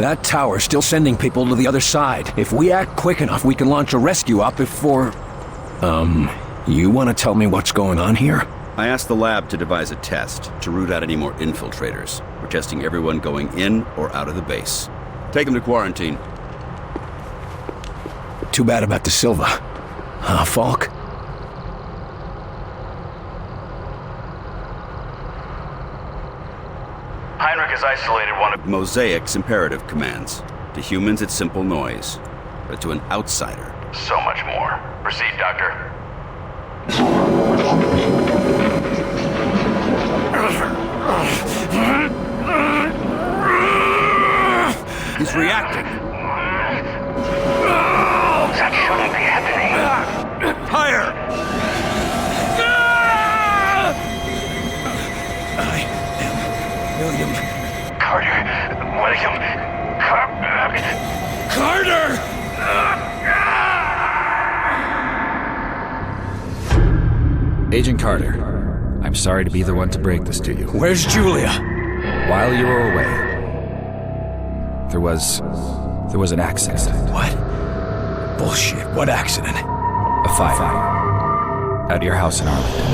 That tower's still sending people to the other side. If we act quick enough, we can launch a rescue op before... you want to tell me what's going on here? I asked the lab to devise a test to root out any more infiltrators. We're testing everyone going in or out of the base. Take them to quarantine. Too bad about De Silva. Falk? Heinrich has isolated one of... Mosaic's imperative commands. To humans, it's simple noise. But to an outsider... so much more. Proceed, Doctor. He's reacting. That shouldn't be happening. Higher! I am William Carter. William. Carter! Agent Carter, I'm sorry to be the one to break this to you. Where's Julia? While you were away, there was an accident. What? Bullshit. What accident? A fire. At your house in Arlington.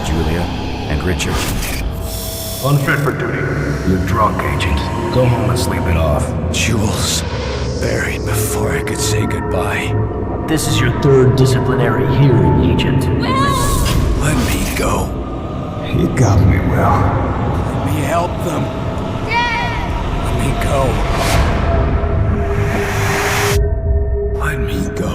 Julia and Richard. Unfit for duty. You're drunk, Agent. Go home and sleep it off. Jules. Buried before I could say goodbye. This is your third disciplinary hearing, Agent. Let me go. You got me, Will. Let me help them. Let me go. Let me go.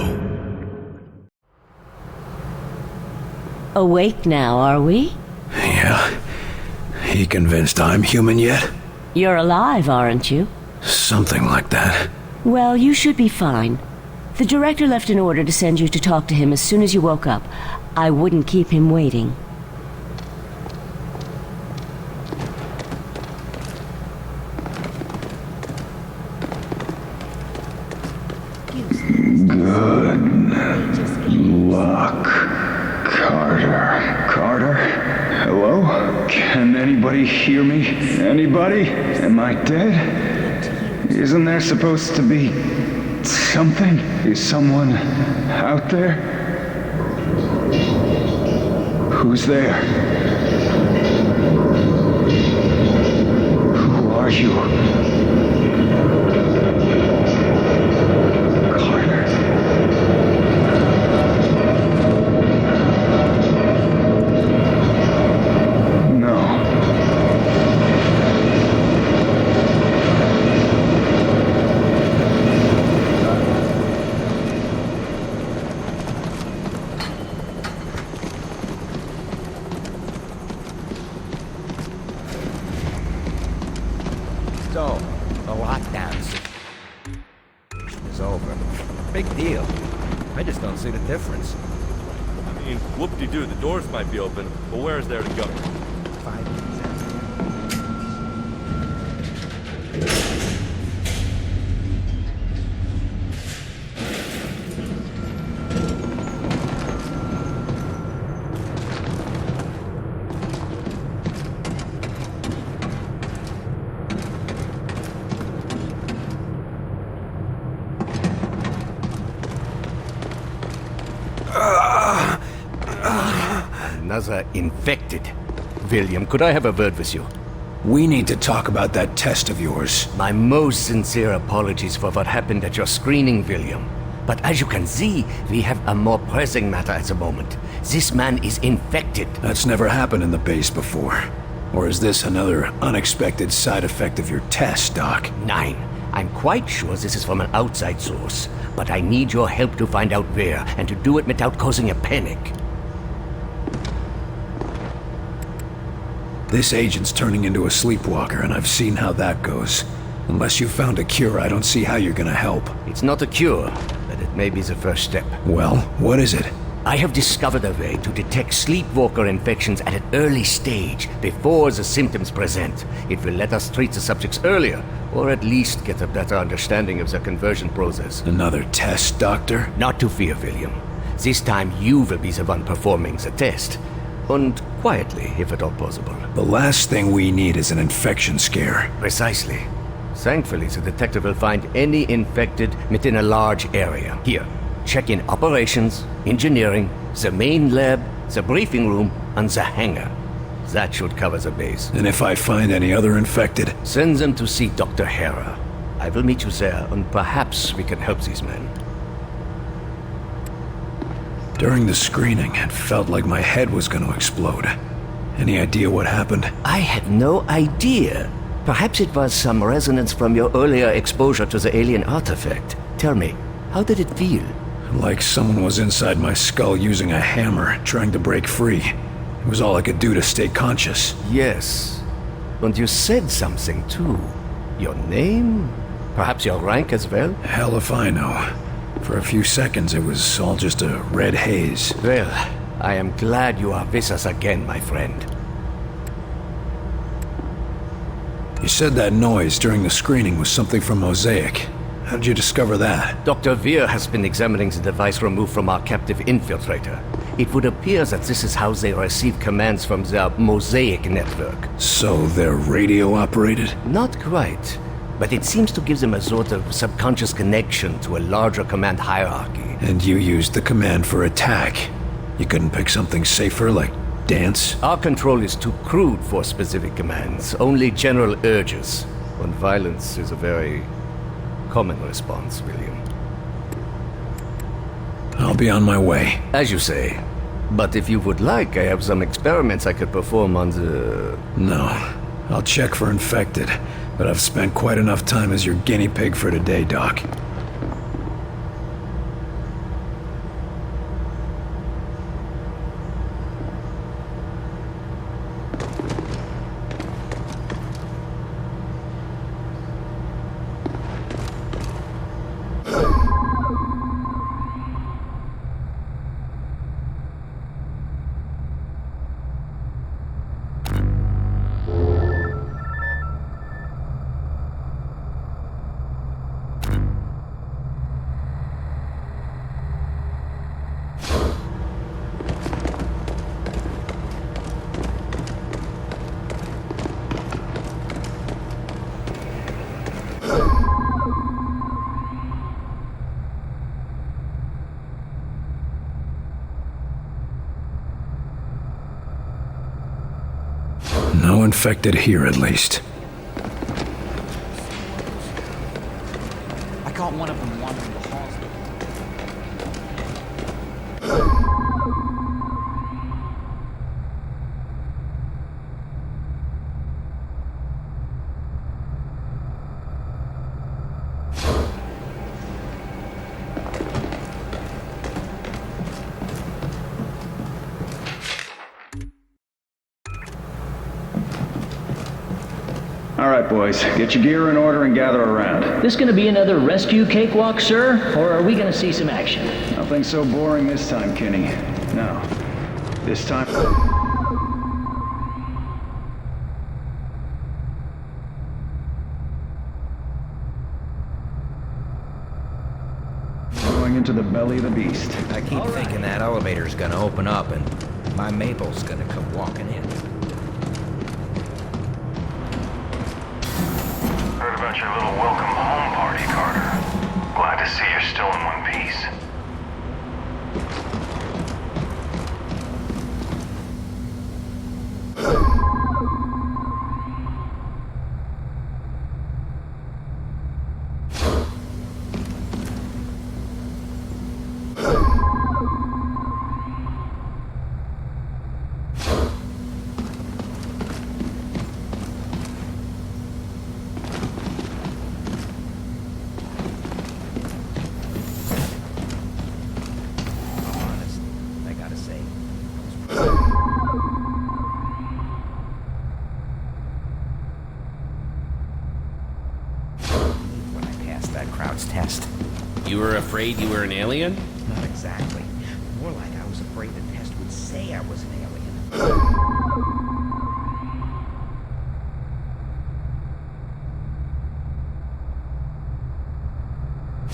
Awake now, are we? Yeah. He convinced I'm human yet? You're alive, aren't you? Something like that. Well, you should be fine. The director left an order to send you to talk to him as soon as you woke up. I wouldn't keep him waiting. Good luck, Carter. Carter? Hello? Can anybody hear me? Anybody? Am I dead? Isn't there supposed to be something? Is someone out there? Who's there? Who are you? Carter. No. So, the lockdown is over. Big deal. I just don't see the difference. I mean, whoop-de-doo, the doors might be open, but where is there to go? 5 minutes Another infected. William, could I have a word with you? We need to talk about that test of yours. My most sincere apologies for what happened at your screening, William. But as you can see, we have a more pressing matter at the moment. This man is infected. That's never happened in the base before. Or is this another unexpected side effect of your test, Doc? Nine. I'm quite sure this is from an outside source. But I need your help to find out where, and to do it without causing a panic. This agent's turning into a sleepwalker, and I've seen how that goes. Unless you found a cure, I don't see how you're gonna help. It's not a cure, but it may be the first step. Well, what is it? I have discovered a way to detect sleepwalker infections at an early stage, before the symptoms present. It will let us treat the subjects earlier, or at least get a better understanding of the conversion process. Another test, Doctor? Not to fear, William. This time you will be the one performing the test. And quietly, if at all possible. The last thing we need is an infection scare. Precisely. Thankfully, the detective will find any infected within a large area. Here, check in operations, engineering, the main lab, the briefing room, and the hangar. That should cover the base. And if I find any other infected? Send them to see Dr. Hera. I will meet you there, and perhaps we can help these men. During the screening, it felt like my head was going to explode. Any idea what happened? I had no idea. Perhaps it was some resonance from your earlier exposure to the alien artifact. Tell me, how did it feel? Like someone was inside my skull using a hammer, trying to break free. It was all I could do to stay conscious. Yes. And you said something, too. Your name? Perhaps your rank as well? Hell if I know. For a few seconds, it was all just a red haze. Well, I am glad you are with us again, my friend. You said that noise during the screening was something from Mosaic. How did you discover that? Dr. Veer has been examining the device removed from our captive infiltrator. It would appear that this is how they receive commands from their Mosaic network. So they're radio-operated? Not quite. But it seems to give them a sort of subconscious connection to a larger command hierarchy. And you used the command for attack. You couldn't pick something safer, like dance? Our control is too crude for specific commands, only general urges. And violence is a very common response, William. I'll be on my way. As you say. But if you would like, I have some experiments I could perform on the... No. I'll check for infected. But I've spent quite enough time as your guinea pig for today, Doc. No infected here, at least. I caught one of them wandering the halls. All right, boys. Get your gear in order and gather around. This gonna be another rescue cakewalk, sir? Or are we gonna see some action? Nothing so boring this time, Kenny. No. This time... going into the belly of the beast. I keep thinking that elevator's gonna open up and my Mabel's gonna come walking in. Heard about your little welcome home party, Carter. Glad to see you're still in one piece. Test. You were afraid you were an alien? Not exactly. More like I was afraid the test would say I was an alien. I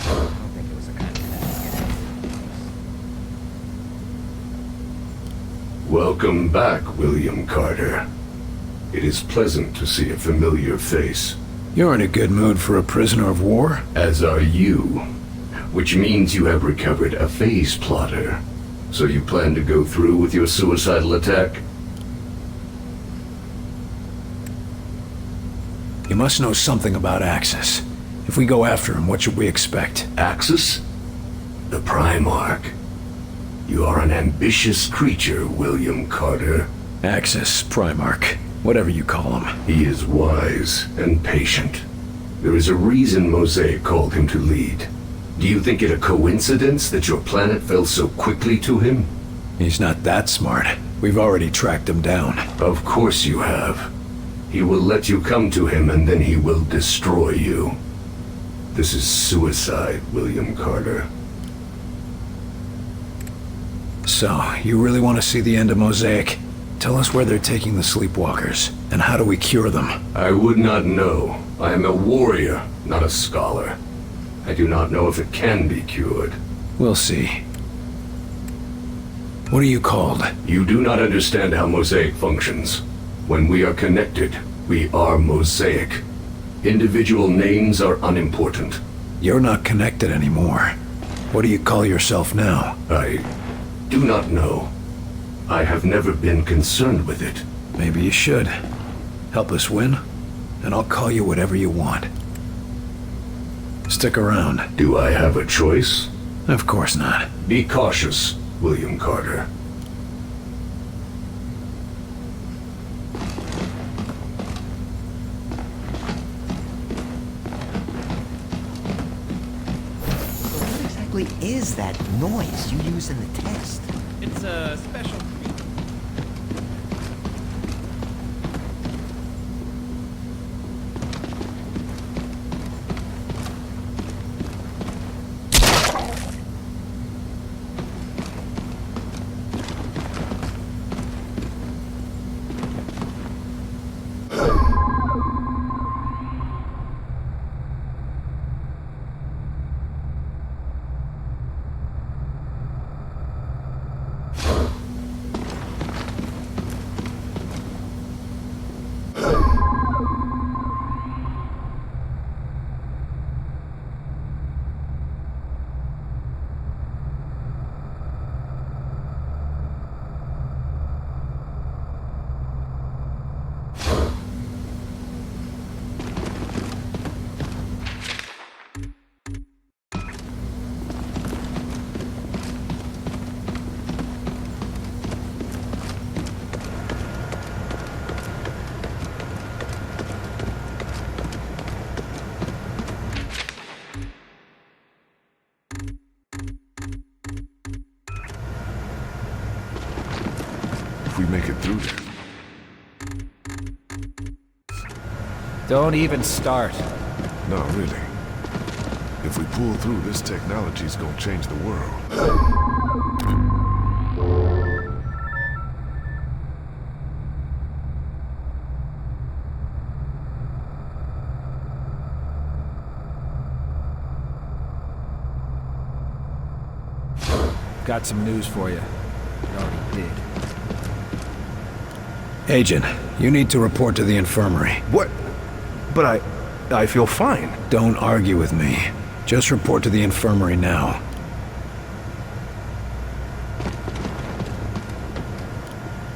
don't think it was the kind of test. Welcome back, William Carter. It is pleasant to see a familiar face. You're in a good mood for a prisoner of war? As are you. Which means you have recovered a phase plotter. So you plan to go through with your suicidal attack? You must know something about Axis. If we go after him, what should we expect? Axis? The Primarch. You are an ambitious creature, William Carter. Axis, Primarch, whatever you call him. He is wise and patient. There is a reason Mosaic called him to lead. Do you think it a coincidence that your planet fell so quickly to him? He's not that smart. We've already tracked him down. Of course you have. He will let you come to him and then he will destroy you. This is suicide, William Carter. So, you really want to see the end of Mosaic? Tell us where they're taking the sleepwalkers, and how do we cure them? I would not know. I am a warrior, not a scholar. I do not know if it can be cured. We'll see. What are you called? You do not understand how Mosaic functions. When we are connected, we are Mosaic. Individual names are unimportant. You're not connected anymore. What do you call yourself now? I do not know. I have never been concerned with it. Maybe you should. Help us win, and I'll call you whatever you want. Stick around. Do I have a choice? Of course not. Be cautious, William Carter. What exactly is that noise you use in the test? It's a special... If we make it through there. Don't even start. No, really. If we pull through, this technology's gonna change the world. Got some news for you. You already did. Agent, you need to report to the infirmary. What? But I feel fine. Don't argue with me. Just report to the infirmary now.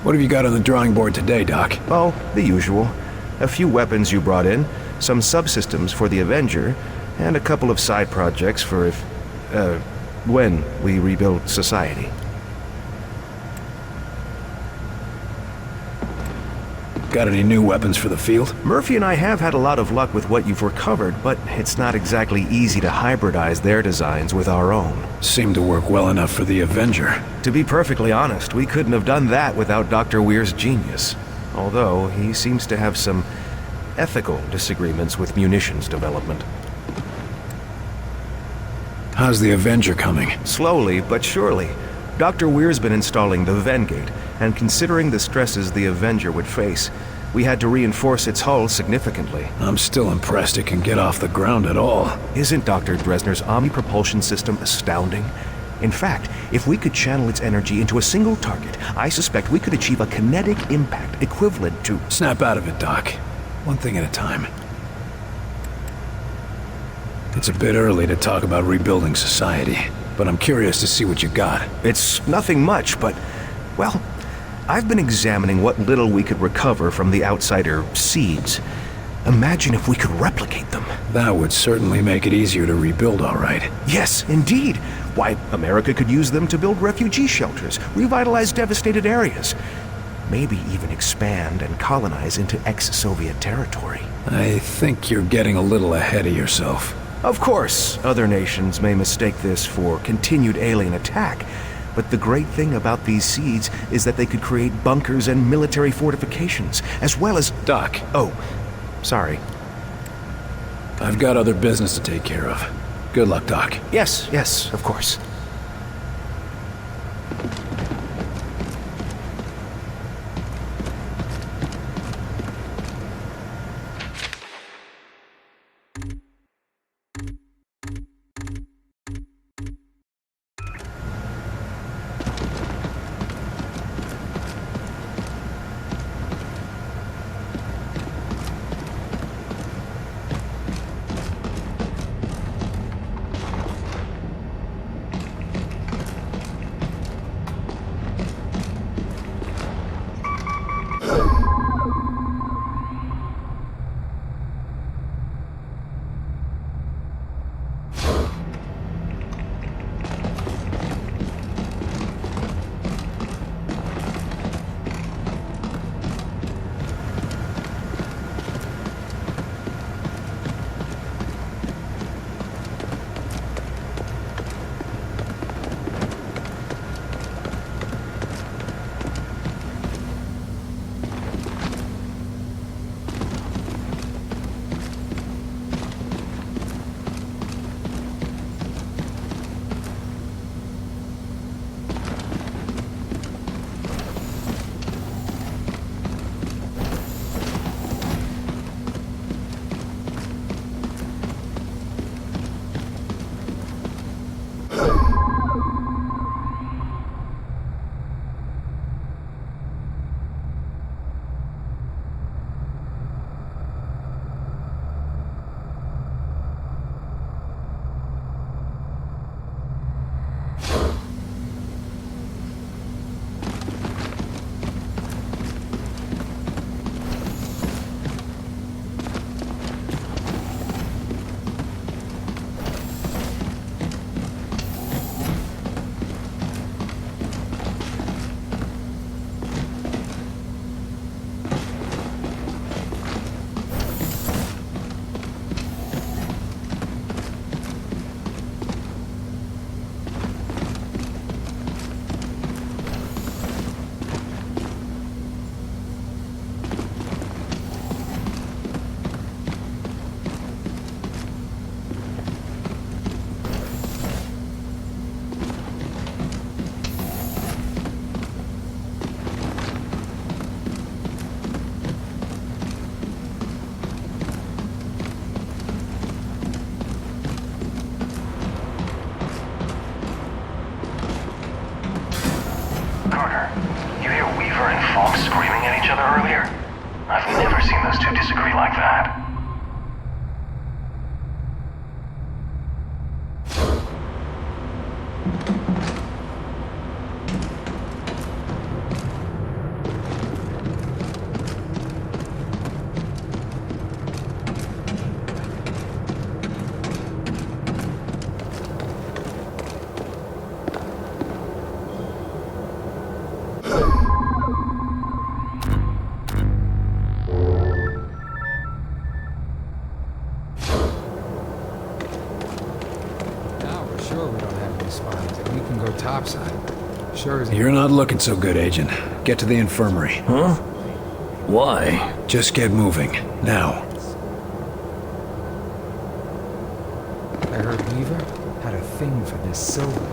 What have you got on the drawing board today, Doc? Oh, the usual. A few weapons you brought in, some subsystems for the Avenger, and a couple of side projects for when we rebuild society. Got any new weapons for the field? Murphy and I have had a lot of luck with what you've recovered, but it's not exactly easy to hybridize their designs with our own. Seemed to work well enough for the Avenger. To be perfectly honest, we couldn't have done that without Dr. Weir's genius. Although, he seems to have some ethical disagreements with munitions development. How's the Avenger coming? Slowly, but surely. Dr. Weir's been installing the Vengate, and considering the stresses the Avenger would face, we had to reinforce its hull significantly. I'm still impressed it can get off the ground at all. Isn't Dr. Dresner's omni-propulsion system astounding? In fact, if we could channel its energy into a single target, I suspect we could achieve a kinetic impact equivalent to... Snap out of it, Doc. One thing at a time. It's a bit early to talk about rebuilding society, but I'm curious to see what you got. It's nothing much, but, well, I've been examining what little we could recover from the outsider seeds. Imagine if we could replicate them. That would certainly make it easier to rebuild, all right. Yes, indeed. Why, America could use them to build refugee shelters, revitalize devastated areas, maybe even expand and colonize into ex-Soviet territory. I think you're getting a little ahead of yourself. Of course, other nations may mistake this for continued alien attack, but the great thing about these seeds is that they could create bunkers and military fortifications, as well as... Doc. Oh, sorry. I've got other business to take care of. Good luck, Doc. Yes, of course. Screaming at each other earlier? I've never seen those two disagree like that. You're not looking so good, Agent. Get to the infirmary. Huh? Why? Just get moving. Now. I heard Weaver had a thing for this silver.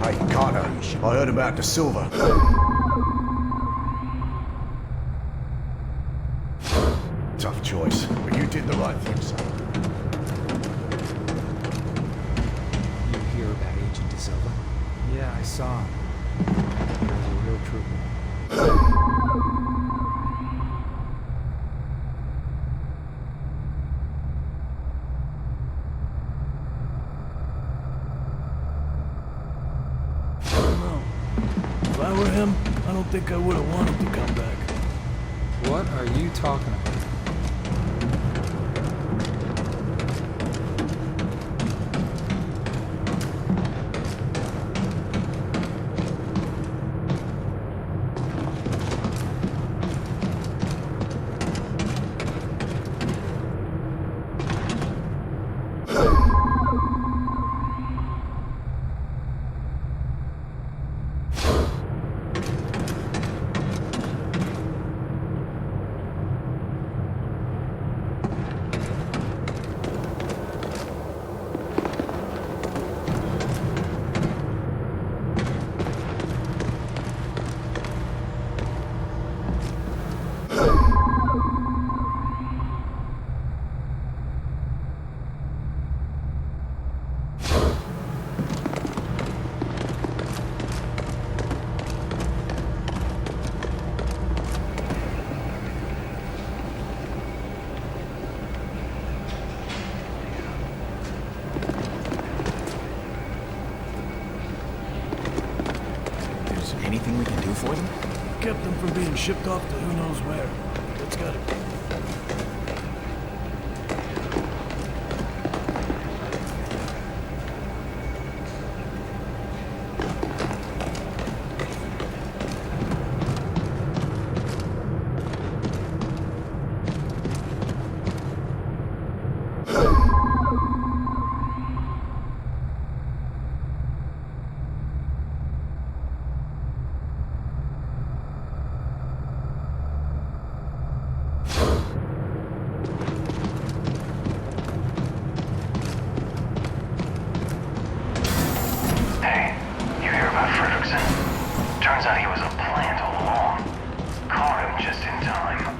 Hey, Carter, I heard about the silver. Tough choice, but you did the right thing, son. Yeah, I saw him. He was a real trooper. I were him, I don't think I would have wanted to come back. What are you talking about? Anything we can do for them? Kept them from being shipped off to who knows where. It's gotta be. Turns out he was a plant all along. Caught him just in time.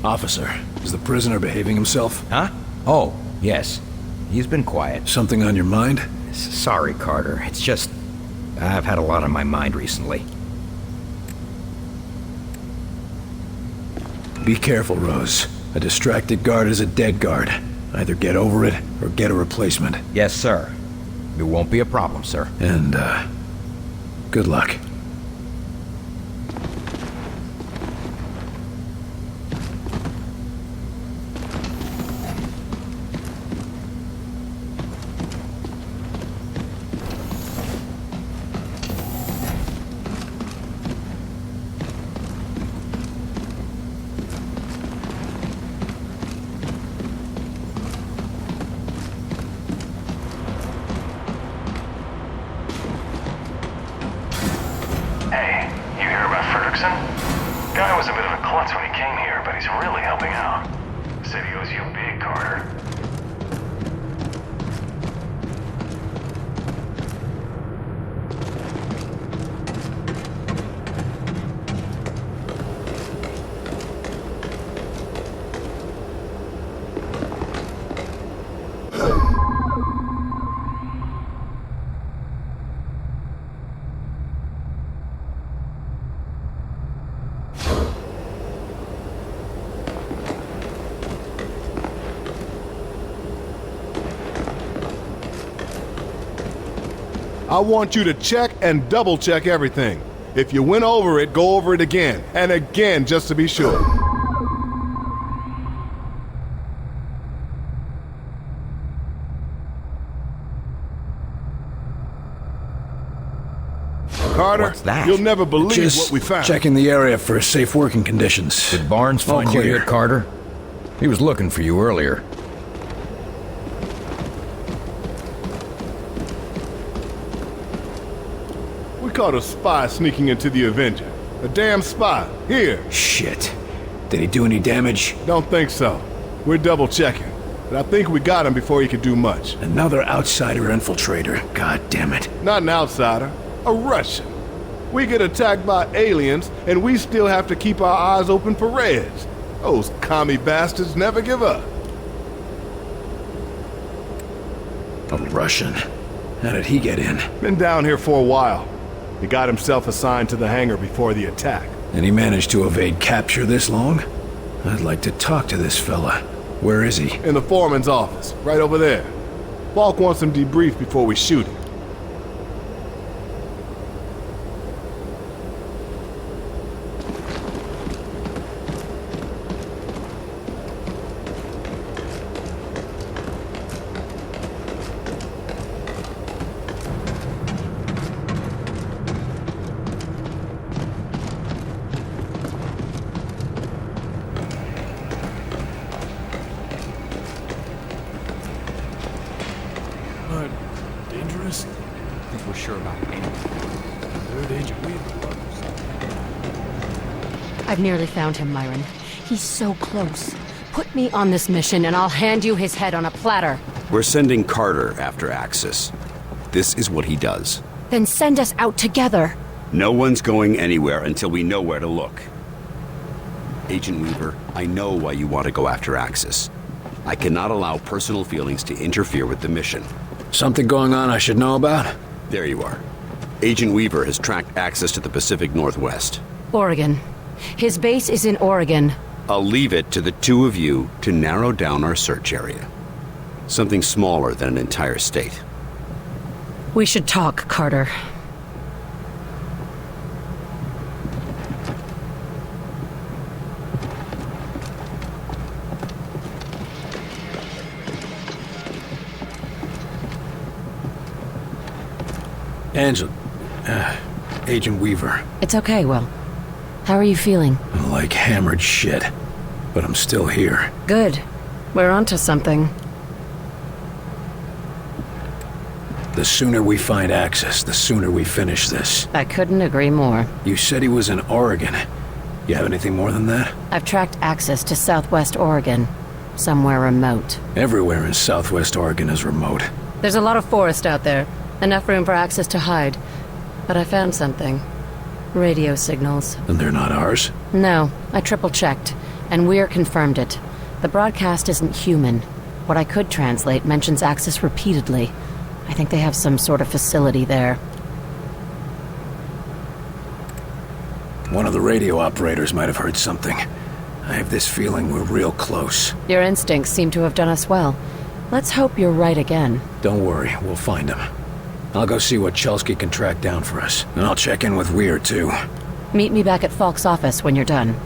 Officer, is the prisoner behaving himself? Huh? Oh, yes. He's been quiet. Something on your mind? Sorry, Carter. It's just... I've had a lot on my mind recently. Be careful, Rose. A distracted guard is a dead guard. Either get over it, or get a replacement. Yes, sir. It won't be a problem, sir. And, good luck. Guy was a bit of a klutz when he came here, but he's really helping out. Said he owes you big, Carter. I want you to check and double check everything. If you went over it, go over it again, and again, just to be sure. Carter, what's that? You'll never believe Just what we found. checking the area for safe working conditions. Did Barnes All find you clear. here, Carter? He was looking for you earlier. We caught a spy sneaking into the Avenger. A damn spy. Here. Shit. Did he do any damage? Don't think so. We're double checking. But I think we got him before he could do much. Another outsider infiltrator. God damn it. Not an outsider. A Russian. We get attacked by aliens, and we still have to keep our eyes open for Reds. Those commie bastards never give up. A Russian? How did he get in? Been down here for a while. He got himself assigned to the hangar before the attack. And he managed to evade capture this long? I'd like to talk to this fella. Where is he? In the foreman's office, right over there. Falk wants him debriefed before we shoot him. Dangerous? I think we're sure about anything. They're Agent Weaver. I've nearly found him, Myron. He's so close. Put me on this mission and I'll hand you his head on a platter. We're sending Carter after Axis. This is what he does. Then send us out together. No one's going anywhere until we know where to look. Agent Weaver, I know why you want to go after Axis. I cannot allow personal feelings to interfere with the mission. Something going on I should know about? There you are. Agent Weaver has tracked Axis to the Pacific Northwest. Oregon. His base is in Oregon. I'll leave it to the two of you to narrow down our search area. Something smaller than an entire state. We should talk, Carter. Angela. Agent Weaver. It's okay, Will. How are you feeling? Like hammered shit. But I'm still here. Good. We're onto something. The sooner we find Axis, the sooner we finish this. I couldn't agree more. You said he was in Oregon. You have anything more than that? I've tracked Axis to southwest Oregon. Somewhere remote. Everywhere in southwest Oregon is remote. There's a lot of forest out there. Enough room for Axis to hide. But I found something. Radio signals. And they're not ours? No, I triple-checked. And Weir confirmed it. The broadcast isn't human. What I could translate mentions Axis repeatedly. I think they have some sort of facility there. One of the radio operators might have heard something. I have this feeling we're real close. Your instincts seem to have done us well. Let's hope you're right again. Don't worry, we'll find him. I'll go see what Chelsky can track down for us. And I'll check in with Weir, too. Meet me back at Falk's office when you're done.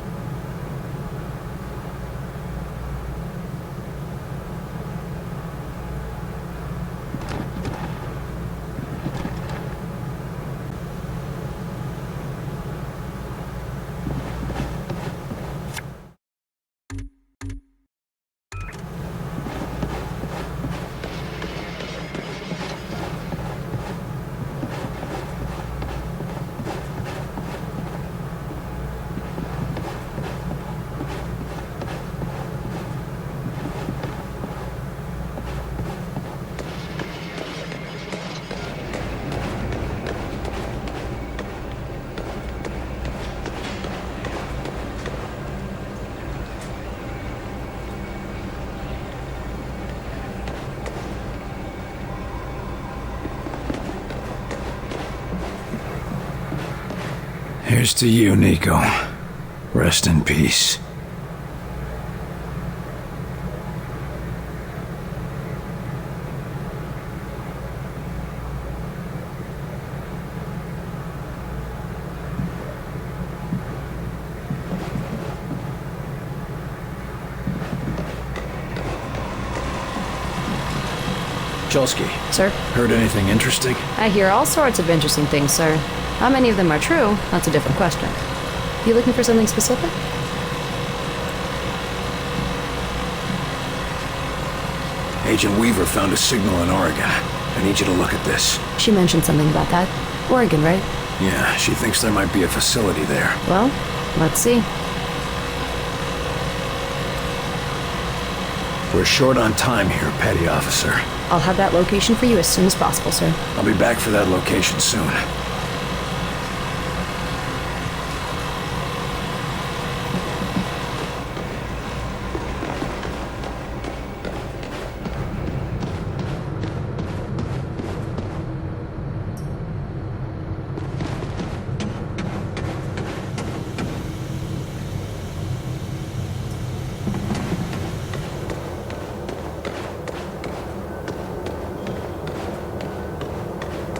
Here's to you, Nico. Rest in peace. Chelsky. Sir? Heard anything interesting? I hear all sorts of interesting things, sir. How many of them are true? That's a different question. You looking for something specific? Agent Weaver found a signal in Oregon. I need you to look at this. She mentioned something about that. Oregon, right? Yeah, she thinks there might be a facility there. Well, let's see. We're short on time here, Petty Officer. I'll have that location for you as soon as possible, sir. I'll be back for that location soon.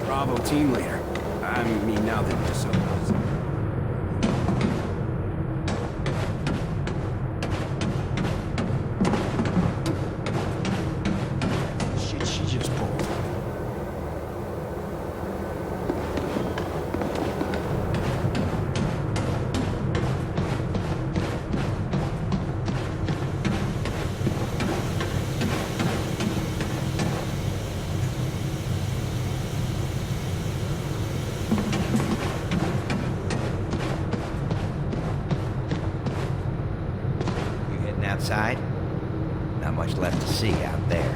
Bravo team leader. I mean, now that you're so close. Shit, she just pulled. Outside? Not much left to see out there.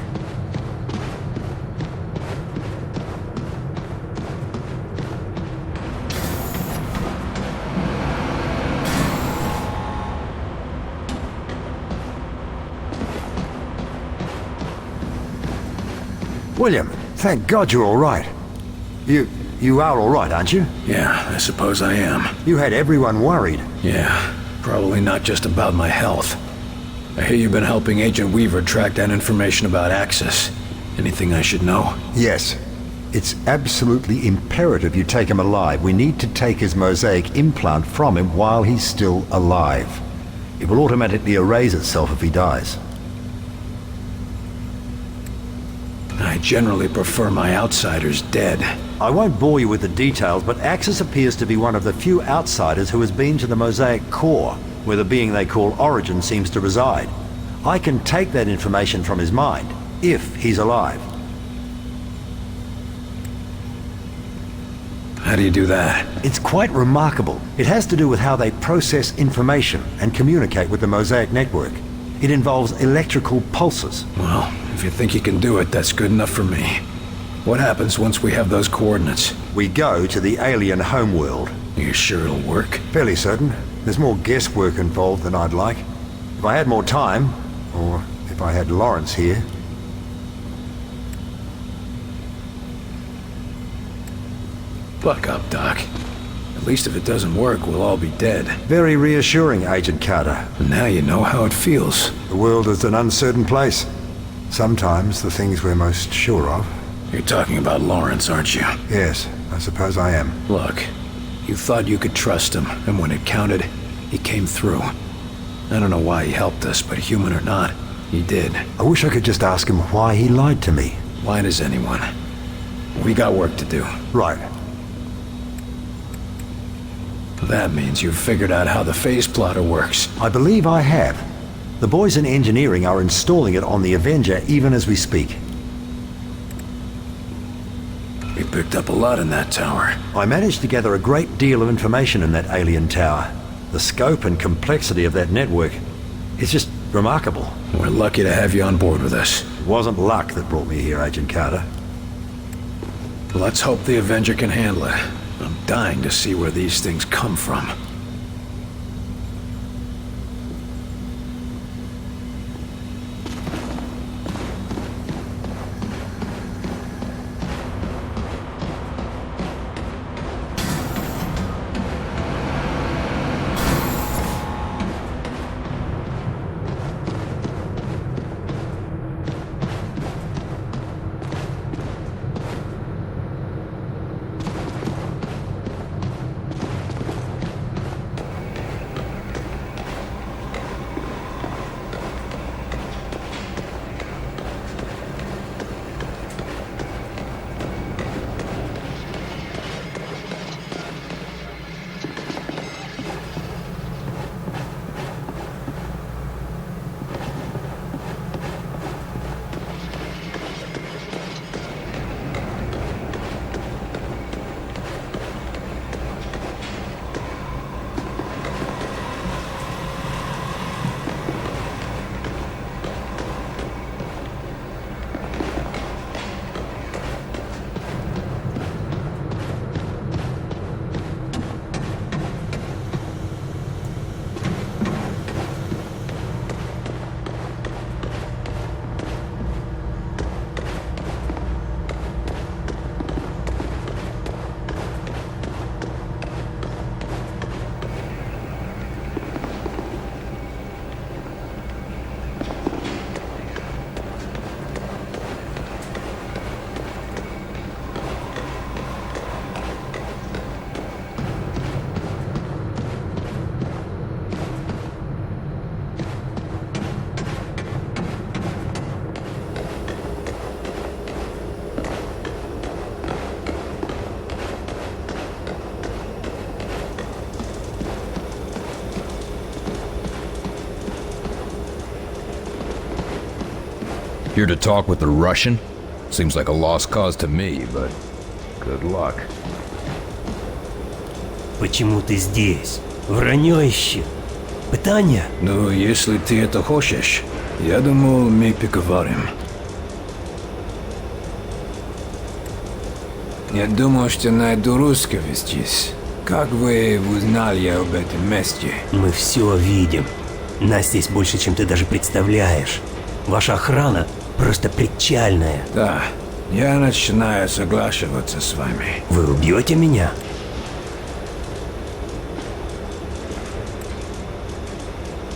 William, thank God you're all right. You are all right, aren't you? Yeah, I suppose I am. You had everyone worried. Yeah, probably not just about my health. I hear you've been helping Agent Weaver track down information about Axis. Anything I should know? Yes. It's absolutely imperative you take him alive. We need to take his mosaic implant from him while he's still alive. It will automatically erase itself if he dies. I generally prefer my outsiders dead. I won't bore you with the details, but Axis appears to be one of the few outsiders who has been to the mosaic core, where the being they call Origin seems to reside. I can take that information from his mind, if he's alive. How do you do that? It's quite remarkable. It has to do with how they process information and communicate with the mosaic network. It involves electrical pulses. Well, if you think you can do it, that's good enough for me. What happens once we have those coordinates? We go to the alien homeworld. You sure it'll work? Fairly certain. There's more guesswork involved than I'd like. If I had more time, or if I had Lawrence here. Buck up, Doc. At least if it doesn't work, we'll all be dead. Very reassuring, Agent Carter. Now you know how it feels. The world is an uncertain place. Sometimes the things we're most sure of. You're talking about Lawrence, aren't you? Yes, I suppose I am. Look, you thought you could trust him, and when it counted, he came through. I don't know why he helped us, but human or not, he did. I wish I could just ask him why he lied to me. Why does anyone? We got work to do. Right. That means you've figured out how the phase plotter works. I believe I have. The boys in engineering are installing it on the Avenger even as we speak. We picked up a lot in that tower. I managed to gather a great deal of information in that alien tower. The scope and complexity of that network is just remarkable. We're lucky to have you on board with us. It wasn't luck that brought me here, Agent Carter. Let's hope the Avenger can handle it. I'm dying to see where these things come from. Here to talk with the Russian? Seems like a lost cause to me, but good luck. Почему ты здесь? Вранье ищи. Пытание? Ну, если ты это хочешь, я думал, мы поговорим. Я думал, что найду русского здесь. Как вы узнали об этом месте? Мы все видим. Нас здесь больше, чем ты даже представляешь. Ваша охрана просто причальная. Да, я начинаю соглашиваться с вами. Вы убьете меня?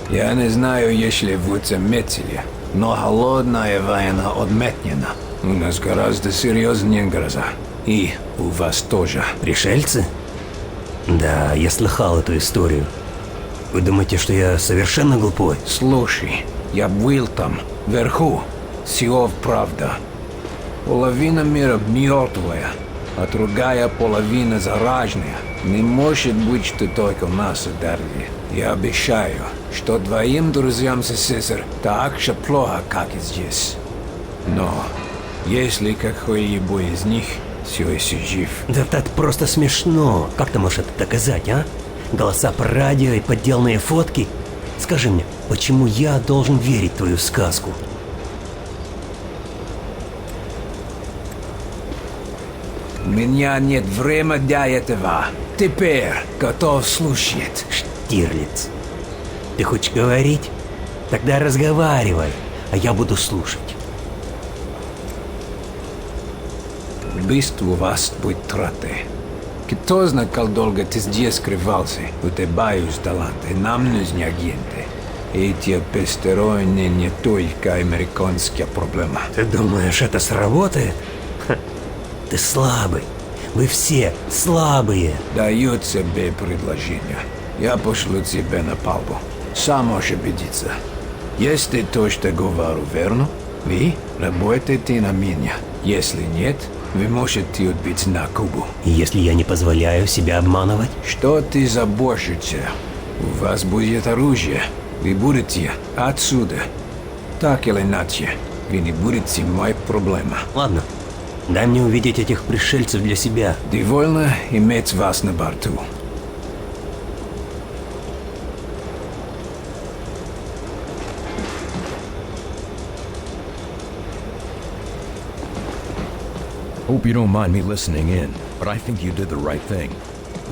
Я не знаю, если вы заметили, но холодная война отметнена. У нас гораздо серьезнее гроза. И у вас тоже. Пришельцы? Да, я слыхал эту историю. Вы думаете, что я совершенно глупой? Слушай, я был там, вверху. Все правда. Половина мира мертвая, а другая половина зараженная. Не может быть, что только нас ударили. Я обещаю, что двоим друзьям сестер так же плохо, как и здесь. Но если какой-либо из них все еще жив... Да это просто смешно. Как ты можешь это доказать, а? Голоса по радио и подделанные фотки? Скажи мне, почему я должен верить в твою сказку? У меня нет времени для этого. Теперь готов слушать. Штирлиц, ты хочешь говорить? Тогда разговаривай, а я буду слушать. Убийство вас будет траты. Кто знает, как долго ты здесь скрывался? У тебя есть талант, и нам нужны агенты. Эти пестероны не только американская проблема. Ты думаешь, это сработает? Ха. Ты слабый. Вы все слабые. Даю тебе предложение. Я пошлю тебя на палубу. Сам можешь убедиться. Если то, что говорю, верно, вы работаете на меня. Если нет, вы можете отбить на Кубу. И если я не позволяю себя обманывать? Что ты заботишься? У вас будет оружие. Вы будете отсюда. Так или иначе, вы не будете моей проблемой. Ладно. Дай мне увидеть этих пришельцев для себя. Довольно иметь вас на борту. Hope you don't mind me listening in, but I think you did the right thing.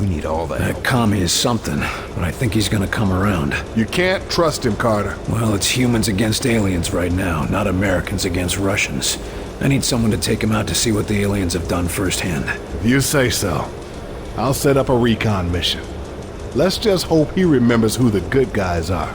We need all the help. That commie is something, but I think he's gonna come around. You can't trust him, Carter. Well, it's humans against aliens right now, not Americans against Russians. I need someone to take him out to see what the aliens have done firsthand. If you say so. I'll set up a recon mission. Let's just hope he remembers who the good guys are.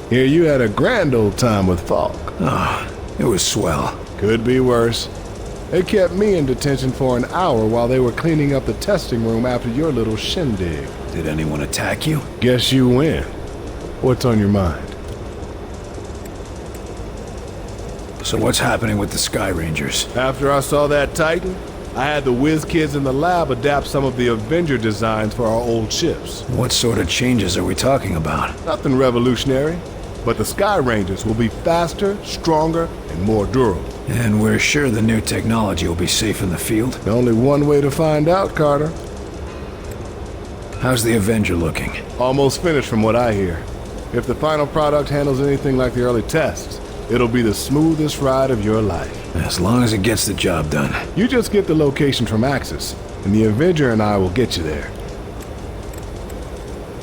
Here you had a grand old time with Falk. Ah, it was swell. Could be worse. They kept me in detention for an hour while they were cleaning up the testing room after your little shindig. Did anyone attack you? Guess you win. What's on your mind? So what's happening with the Sky Rangers? After I saw that Titan, I had the whiz kids in the lab adapt some of the Avenger designs for our old ships. What sort of changes are we talking about? Nothing revolutionary, but the Sky Rangers will be faster, stronger, and more durable. And we're sure the new technology will be safe in the field? Only one way to find out, Carter. How's the Avenger looking? Almost finished from what I hear. If the final product handles anything like the early tests, it'll be the smoothest ride of your life. As long as it gets the job done. You just get the location from Axis, and the Avenger and I will get you there.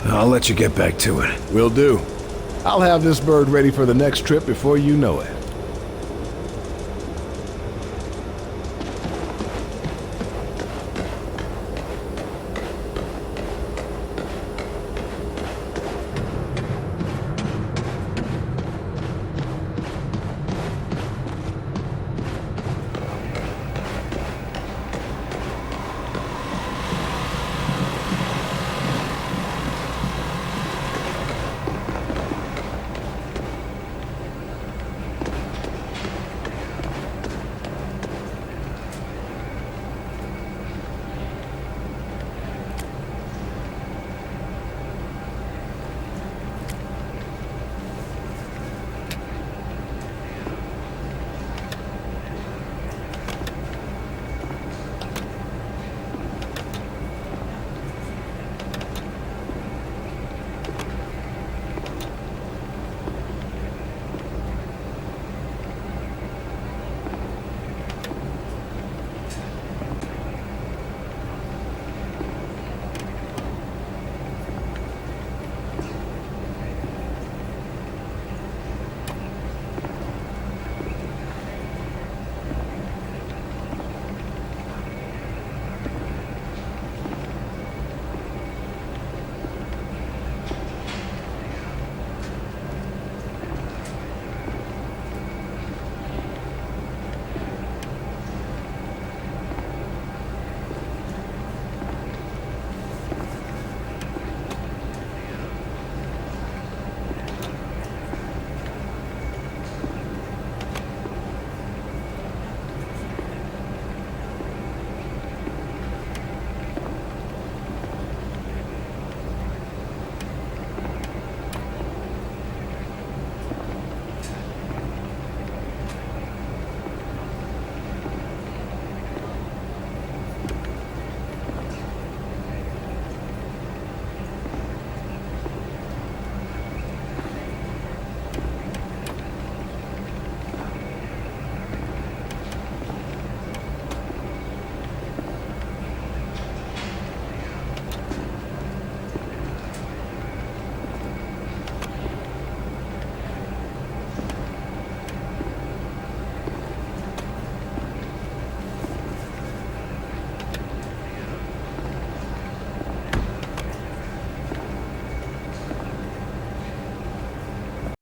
I'll let you get back to it. Will do. I'll have this bird ready for the next trip before you know it.